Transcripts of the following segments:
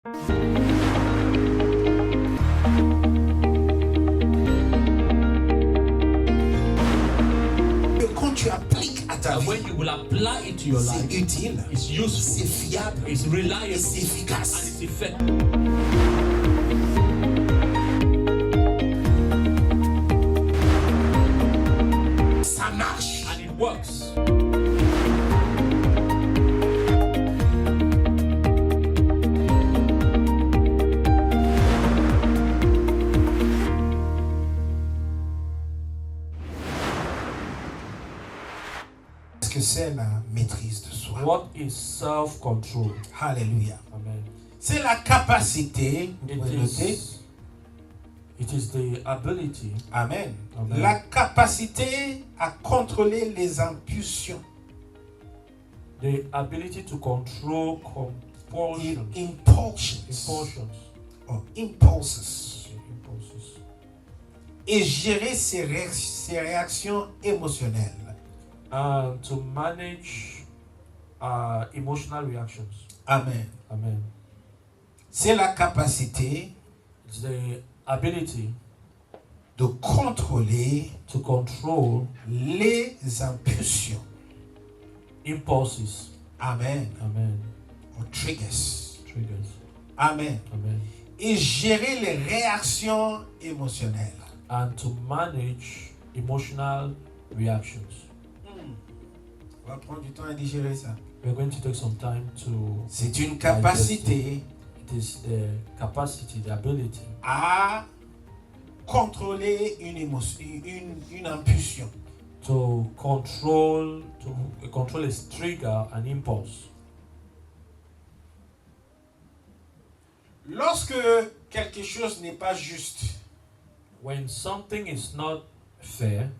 Quand tu appliques à ta vie, when you will apply it to your c'est life, utile, it's c'est useful, fiable, it's reliable, et c'est and efficace. it's effective. Ça marche. And it works. Qu'est-ce que c'est la maîtrise de soi? What is self-control? Alléluia. Amen. C'est la capacité, vous It pouvez noter, is the ability, amen, Amen. la capacité à contrôler les impulsions, the ability to control compulsions, impulsions, or impulses, impulses, et gérer ses réactions émotionnelles. and to manage emotional reactions. Amen. Amen. C'est la capacité It's the ability de contrôler to control les impulsions. impulses. Amen. Amen. Or triggers. Triggers. Amen. Amen. Et gérer les réactions émotionnelles. And to manage emotional reactions. On va prendre du temps à digérer ça. We're going to take some time to. C'est une capacité It is the capacity, the ability à contrôler une émotion, une impulsion. to control a trigger, an impulse. Lorsque quelque chose n'est pas juste, When something is not fair,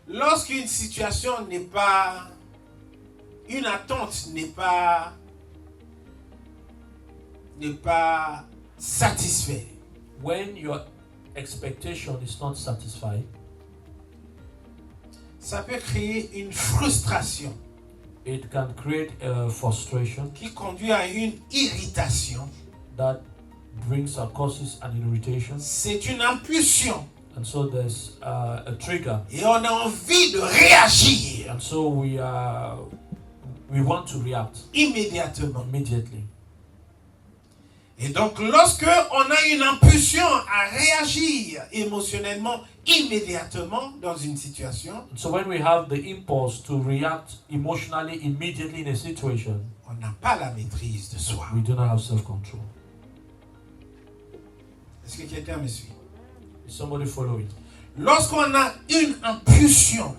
lorsqu'une situation n'est pas, une attente n'est pas satisfaite, when your expectation is not satisfied, ça peut créer une frustration it can create a frustration qui conduit à une irritation. that causes an irritation, C'est une impulsion and so there's a trigger, et on a envie de réagir and so we want to react immédiatement. immediately. Et donc, lorsque on a une impulsion à réagir émotionnellement immédiatement dans une situation, So when we have the impulse to react emotionally immediately in a situation, on n'a pas la maîtrise de soi. we do not have self-control. Est-ce que quelqu'un me suit? Is somebody following? Lorsqu'on a une impulsion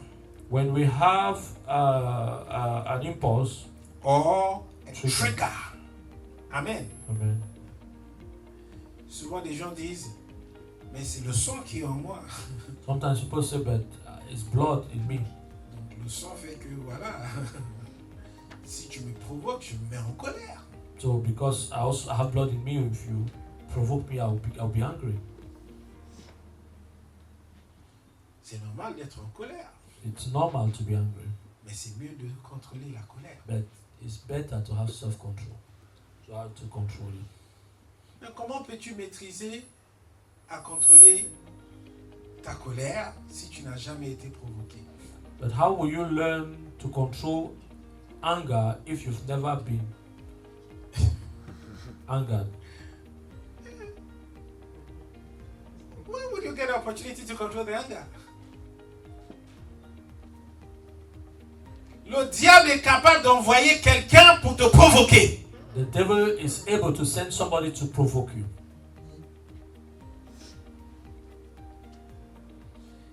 When we have an impulse, or a Trigger. trigger, amen. amen. Souvent des gens disent, mais c'est le sang qui est en moi. Sometimes people say, but it's blood in me. Donc le sang fait que voilà, si tu me provoques, je me mets en colère. So because I have blood in me, if you provoke me, I'll be angry. C'est normal d'être en colère, It's normal to be angry, mais c'est mieux de contrôler la colère. but it's better to have self-control, to have to control it. Mais comment peux-tu maîtriser à contrôler ta colère si tu n'as jamais été provoqué? But how will you learn to control anger if you've never been angered? Where would you get the opportunity to control the anger? Le diable est capable d'envoyer quelqu'un pour te provoquer. The devil is able to send somebody to provoke you.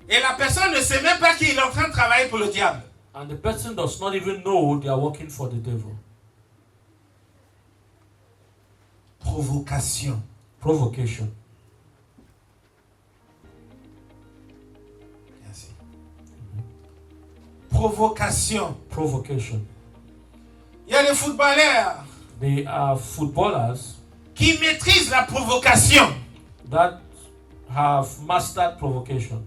Et la personne ne sait même pas qu'il est en train de travailler pour le diable. And the person does not even know they are working for the devil. Provocation. Provocation. Merci. Provocation. Provocation. Il y a des footballeurs They are footballers qui maîtrisent la provocation. that have mastered provocation.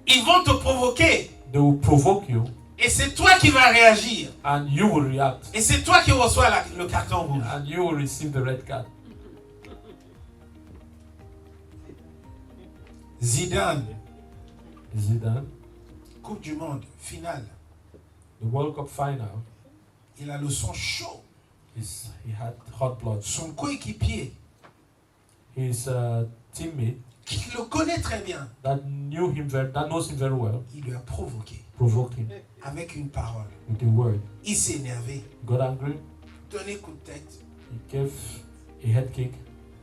Ils vont te provoquer They will provoke you Et c'est toi qui vas réagir. and you will react. Et c'est toi qui reçois le carton rouge. And you will receive the red card. Zidane, Coupe du Monde, finale. the World Cup final, Il a le sang chaud. he had hot blood. Son coéquipier, His teammate qui le connaît très bien, that knows him very well, il lui a provoqué provoked him avec une parole. with a word. Il s'est énervé, He got angry. donné coup de tête, He gave a head kick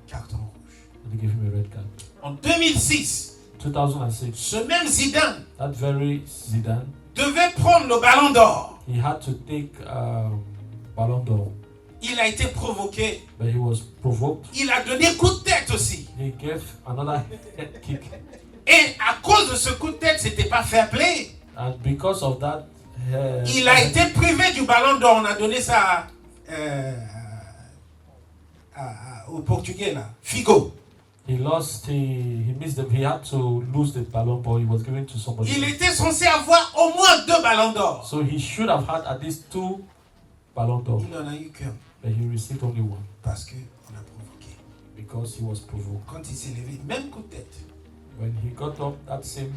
carton rouge. and they gave him a red card. En 2006, 2006, ce même Zidane that very Zidane, devait prendre le ballon d'or. he had to take Ballon d'Or, Il a été provoqué. but he was provoked. Il a donné coup de tête aussi. He gave another head kick, Et à cause de ce coup de tête, c'était pas fair play. and because of that, Il a été privé du ballon d'or. On a donné ça au Portugais là, Figo. he missed them. He had to lose the Ballon d'Or. He was given to somebody Il else. était censé avoir au moins 2 ballons d'or. So he should have had at least 2 Ballon d'Or, Il n'en a eu qu'un but he received only 1 parce qu'on a provoqué. because he was provoked. Quand il s'est levé, même coup de tête. When he got up, that same.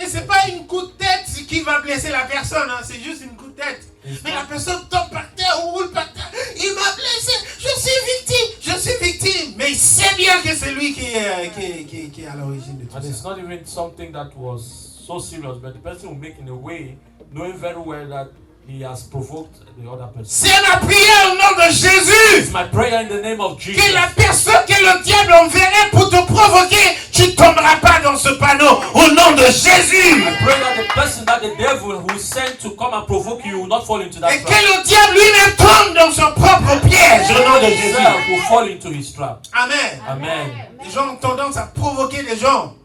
Et c'est pas une coup de tête qui va blesser la personne, hein, c'est juste une coup de tête. It's Mais not- la personne tombe par terre ou roule par terre. Il m'a blessé, je suis victime. Mais il sait bien que c'est lui qui est à l'origine de tout And it's ça. not even something that was so serious, but the person will make in a way, knowing very well that he has provoked the other person. C'est ma prière au nom de Jésus. It's my prayer in the name of Jesus. Que la personne que le diable enverrait pour te provoquer, tu ne tomberas pas dans ce panneau au nom de Jésus. I pray that the person that the devil who sent to come and provoke you will not fall into that Et que trap. le diable lui-même tombe dans son propre piège au nom de Jésus. Himself will fall into his trap. Amen. Amen. Les gens ont tendance à provoquer les gens.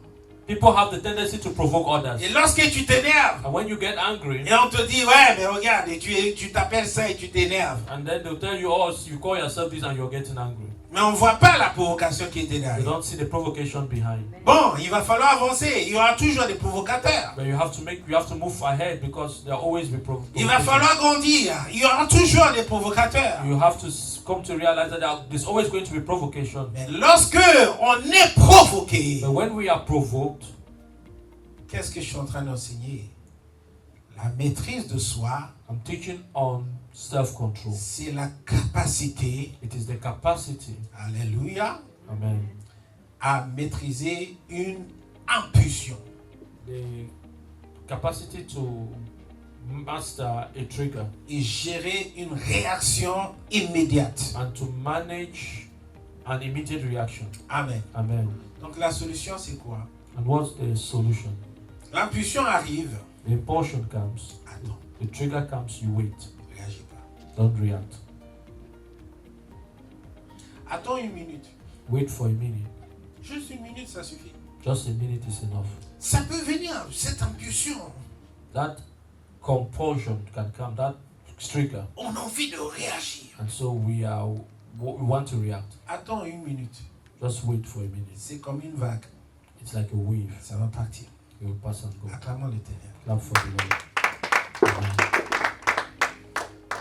People have the tendency to provoke others. Et lorsque tu t'énerves, And when you get angry, et on te dit, ouais, mais regarde, et tu t'appelles ça et tu t'énerves. and then they'll tell you, oh, you call yourself this and you're getting angry. Mais on ne voit pas la provocation qui était You derrière. don't see the provocation behind. Bon, il va falloir avancer. Il y aura toujours des provocateurs. But you have to move ahead because there always be Il va provocation. falloir grandir. Il y aura toujours des provocateurs. You have to come to realize that there's always going to be provocation. Mais lorsque on est provoqué, But when we are provoked, qu'est-ce que je suis en train d'enseigner? La maîtrise de soi, I'm teaching on self-control. c'est la capacité, It is the capacity, alléluia, amen, à maîtriser une impulsion. the capacity to master a trigger Et gérer une réaction immédiate. and to manage an immediate reaction. Amen. Amen. Donc la solution, c'est quoi? And what's the solution? L'impulsion arrive. The impulsion comes, Attends, the trigger comes, you wait. réagis pas. Don't react. Attends une minute. Wait for a minute. Juste une minute, ça suffit. Just a minute is enough. Ça peut venir, cette impulsion. That compulsion can come, that trigger. On a envie de réagir. And so we want to react. Attends une minute. Just wait for a minute. C'est comme une vague. It's like a wave. Ça va partir. It will pass and go. Acclamons l'Éternel. Clap for the Lord. Amen.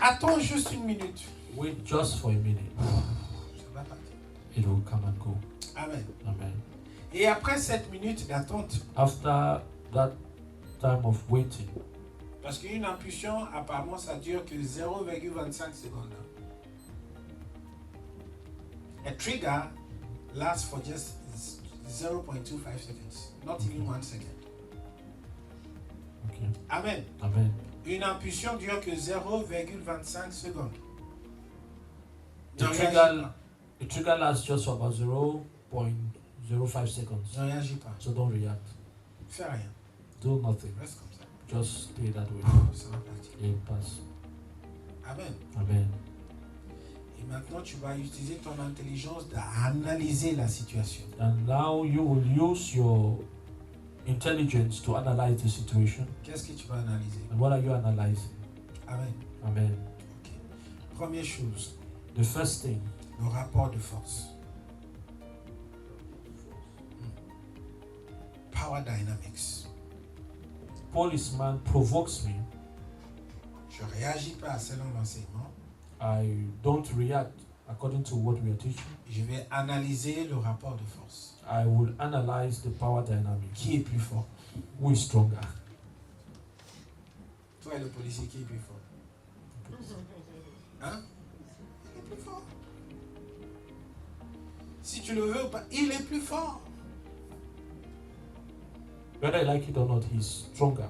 Attends juste une minute. Wait just for a minute. Ça va partir. It will come and go. Amen. Amen. Et après cette minute d'attente, After that time of waiting, parce qu'une impulsion, apparemment, ça dure que 0,25 secondes. A trigger lasts for just 0.25 seconds, not even 1 second. okay. Amen. Amen. Une impulsion dure que 0,25 secondes. The Ne réagis trigger, pas. the trigger lasts just for about 0.05 seconds. Ne réagis pas. So don't react. Fais rien. Do nothing. Reste comme ça. Just stay that way. Ça va partir. It will pass. Amen. Amen. Et maintenant, tu vas utiliser ton intelligence d'analyser la situation. And now you will use your intelligence to analyze the situation. Qu'est-ce que tu vas analyser? And what are you analyzing? Amen. Amen. Ok. Première chose, The first thing, le rapport de force. Power dynamics. policeman provokes me Je ne réagis pas selon l'enseignement. I don't react according to what we are teaching. Je vais analyser le rapport de force. I will analyze the power dynamic. Qui est plus fort? Who is stronger? Toi et le policier, qui est plus fort? Hein? Il est plus fort. Si tu le veux ou pas, il est plus fort. Whether I like it or not, he's stronger,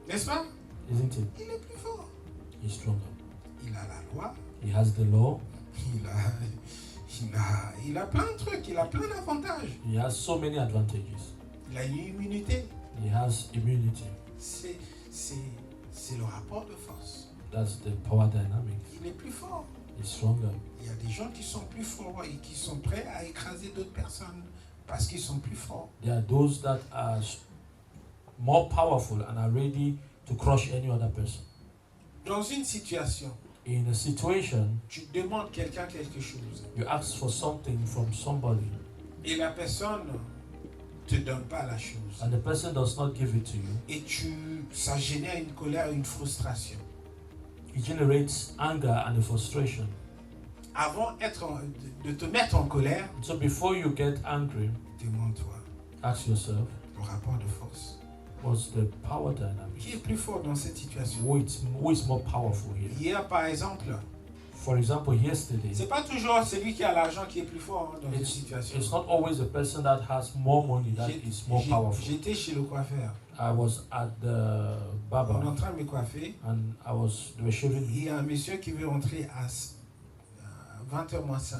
N'est-ce pas? isn't it? Il est plus fort. He's stronger. Il a la loi. He has the law. Il a plein de trucs. Il a plein d'avantages. He has so many advantages. Il a une immunité. He has immunity. C'est le rapport de force. That's the power dynamic. Il est plus fort. He's stronger. Il y a des gens qui sont plus forts et qui sont prêts à écraser d'autres personnes parce qu'ils sont plus forts. There are those that are more powerful and are ready to crush any other person. Dans une situation, In a situation, tu demandes quelqu'un quelque chose you ask for something from somebody et la personne ne te donne pas la chose. and the person does not give it to you. Et ça génère une colère, une frustration. It generates anger and a frustration. Avant de te mettre en colère, So before you get angry, demande-toi ask yourself, le rapport de force. what's the power dynamic? Qui est plus fort dans cette situation? Who is more powerful here? Hier, par exemple, For example, yesterday, c'est pas toujours celui qui a l'argent qui est plus fort dans une situation. it's not always the person that has more money that is more powerful. J'étais chez le coiffeur. I was at the On est barber en train de me coiffer. and they were shaving Il me. y a un monsieur qui veut entrer à 20h moins 5.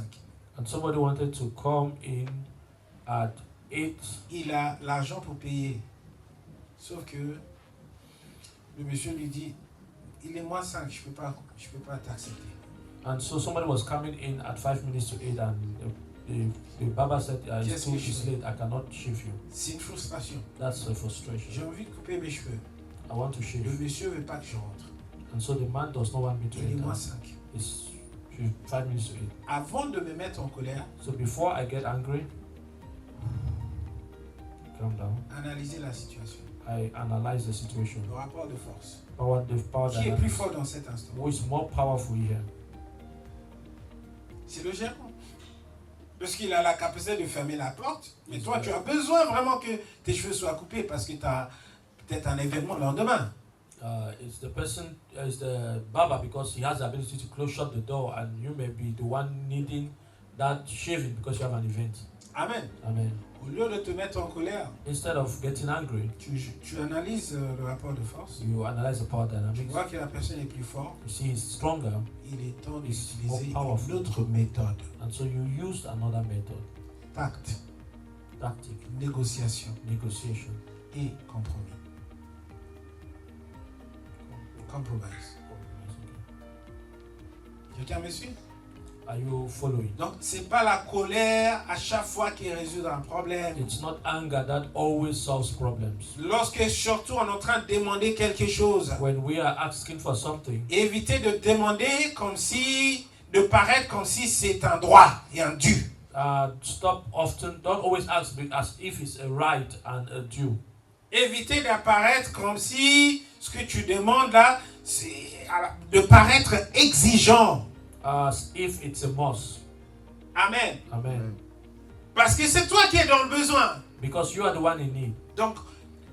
And somebody wanted to come in at 8. Il a l'argent pour payer. Sauf que le monsieur lui dit, il est moins 5, je peux pas t'accepter. And so somebody was coming in at 5 minutes to 8 and the barber said, it's too late, I cannot shave you. C'est une frustration. That's a frustration. J'ai envie de couper mes cheveux. I want to Le shave. monsieur veut pas que je rentre. And so the man does not want me to Il est moins enter. 5. It's 5 minutes to 8. Avant de me mettre en colère, So before I get angry, calm down. analyser la situation. I analyze the situation. Le rapport de force. The power Qui est plus dynamics. fort dans cet instant? Who is more powerful here? C'est le gérant. Parce qu'il a la capacité de fermer la porte. Mais toi, tu as besoin vraiment que tes cheveux soient coupés parce que tu as peut-être un événement le lendemain. It's the person, it's the barber because he has the ability to shut the door and you may be the one needing that shaving because you have an event. Amen. Amen. Au lieu de te mettre en colère, Instead of getting angry, tu analyses le rapport de force. you analyze the power Tu dynamics. vois que la personne est plus forte. You see he's stronger Il est temps It's d'utiliser more powerful. une autre méthode. and so you used another method, Pacte, tactic, négociation negotiation. et compromis. Compromise. Quelqu'un me suit? Are you following? Donc, c'est pas la colère à chaque fois qui résout un problème. It's not anger that always solves problems. Lorsque surtout on est en train de demander quelque chose, When we are asking for something, évitez de demander de paraître comme si c'est un droit et un dû. don't always ask as if it's a right and a due. Évitez d'apparaître comme si ce que tu demandes là, c'est de paraître exigeant. As if it's a must. Amen. Amen. Parce que c'est toi qui es dans le besoin. Because you are the one in need. Donc,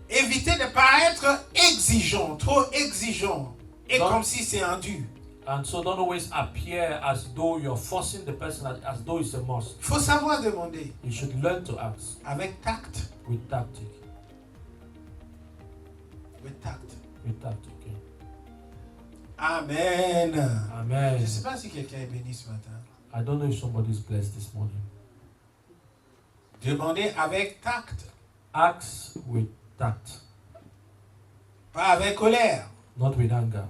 évitez de paraître exigeant, trop exigeant, et Donc, comme si c'est un dû. And so don't always appear as though you're forcing the person as though it's a must. Il faut savoir demander You should learn to ask avec tact. with tactic. With tact. With tactic. Okay. Amen. Amen. Je ne sais pas si quelqu'un est béni ce matin. I don't know if somebody's blessed this morning. Demandez avec tact, Ask with tact, pas avec colère. not with anger.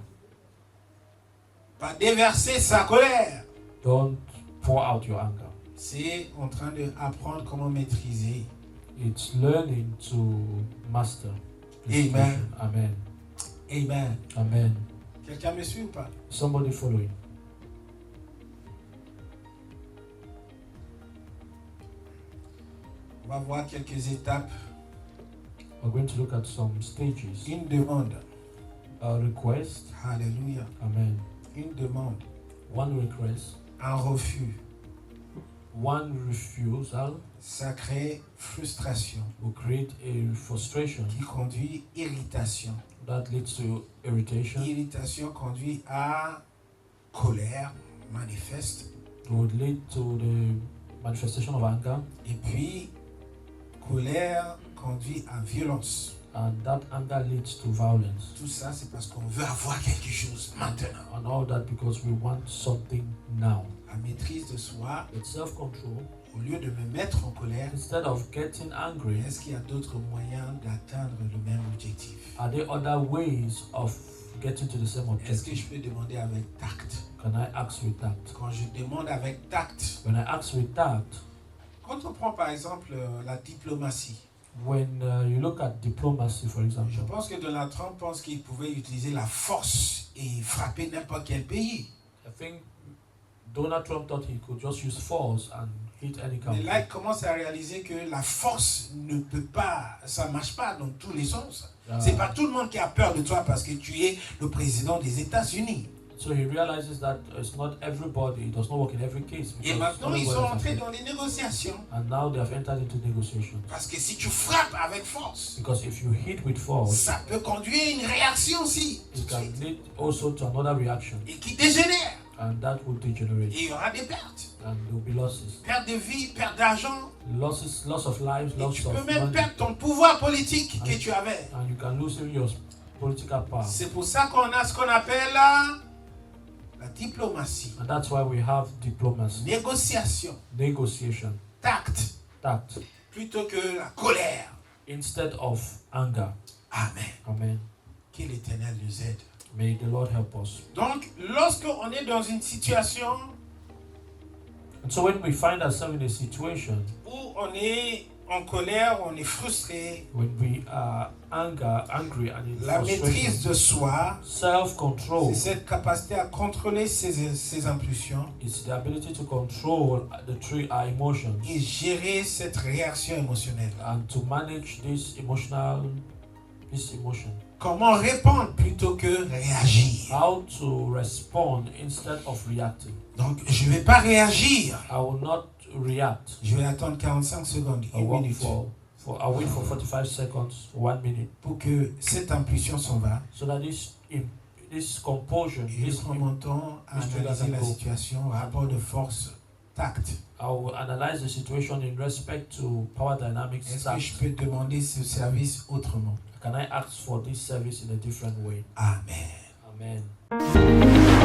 Pas déverser sa colère. Don't pour out your anger. C'est en train d'apprendre comment maîtriser. It's learning to master the Amen. situation. Amen. Amen. Amen. Quelqu'un me suit ou pas? Somebody following. On va voir quelques étapes. We're going to look at some stages. Une demande. A request. Alléluia. Amen. Une demande, One request. un refus, One refusal ça crée frustration will create a frustration qui conduit irritation. that leads to irritation. Irritation conduit à colère, manifeste. It would lead to the manifestation of anger, Et puis, colère conduit à violence. and that anger leads to violence. Tout ça, c'est parce qu'on veut avoir quelque chose maintenant. And all that because we want something now. La maîtrise de soi, With self-control, au lieu de me mettre en colère, instead of getting angry, est-ce qu'il y a d'autres moyens d'atteindre le même objectif? are there other ways of getting to the same Est-ce que objective? je peux demander avec tact? Can I ask with tact? Quand je demande avec tact, When I ask with tact, quand on prend par exemple la diplomatie, when you look at diplomacy, for je example, pense que Donald Trump pense qu'il pouvait utiliser la force et frapper n'importe quel pays. I think Donald Trump thought he could just use force and hit any Mais country. là, il commence à réaliser que la force ne peut pas, ça ne marche pas dans tous les sens. C'est pas tout le monde qui a peur de toi parce que tu es le président des États-Unis. So he realizes that it's not everybody, it does not work in every case. Et because maintenant, ils everyone sont is entrés affected. dans les négociations. And now they have entered into negotiations. Parce que si tu frappes avec force, Because if you hit with force, ça peut conduire à une réaction aussi, tout it de can suite, lead also to another reaction, et qui dégénère. and that will degenerate, Et il y aura des pertes. and there will be losses. Perte de vie, perte d'argent. Loss of lives, Et loss tu peux of même money, perdre ton pouvoir politique que tu avais. and you can lose even your political power. C'est pour ça qu'on a ce qu'on appelle la diplomatie, And that's why we have diplomacy, négociation, negotiation, tact, tact, plutôt que la colère. instead of anger. Amen. Amen. Que l'Éternel nous aide. May the Lord help us. Donc, lorsqu'on est dans une situation And so when we find ourselves in a situation où on est en colère, on est frustré, when we are angry and in la maîtrise frustration, de soi, self-control c'est cette capacité à contrôler ses impulsions is the ability to control our emotions et gérer cette réaction émotionnelle. and to manage this emotion. Comment répondre plutôt que réagir. How to respond instead of reacting. Donc, je ne vais pas réagir. I will not react. Je vais attendre 45 secondes, I'll une minute, I'll wait for 45 seconds, 1 minute, pour que cette impulsion s'en va. so that this compulsion, Et je prends mon temps à analyser la situation, rapport de force, tact. I will analyze the situation in respect to power dynamics. Est-ce que je peux demander ce service autrement? Can I ask for this service in a different way? Amen. Amen.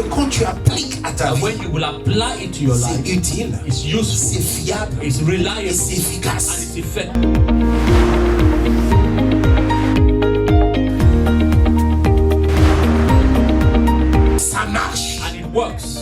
Quand tu appliques à ta And vie, when you will apply it to your c'est life, utile, it's c'est useful, fiable, it's reliable, et c'est and efficace. it's effective. Ça marche. And it works.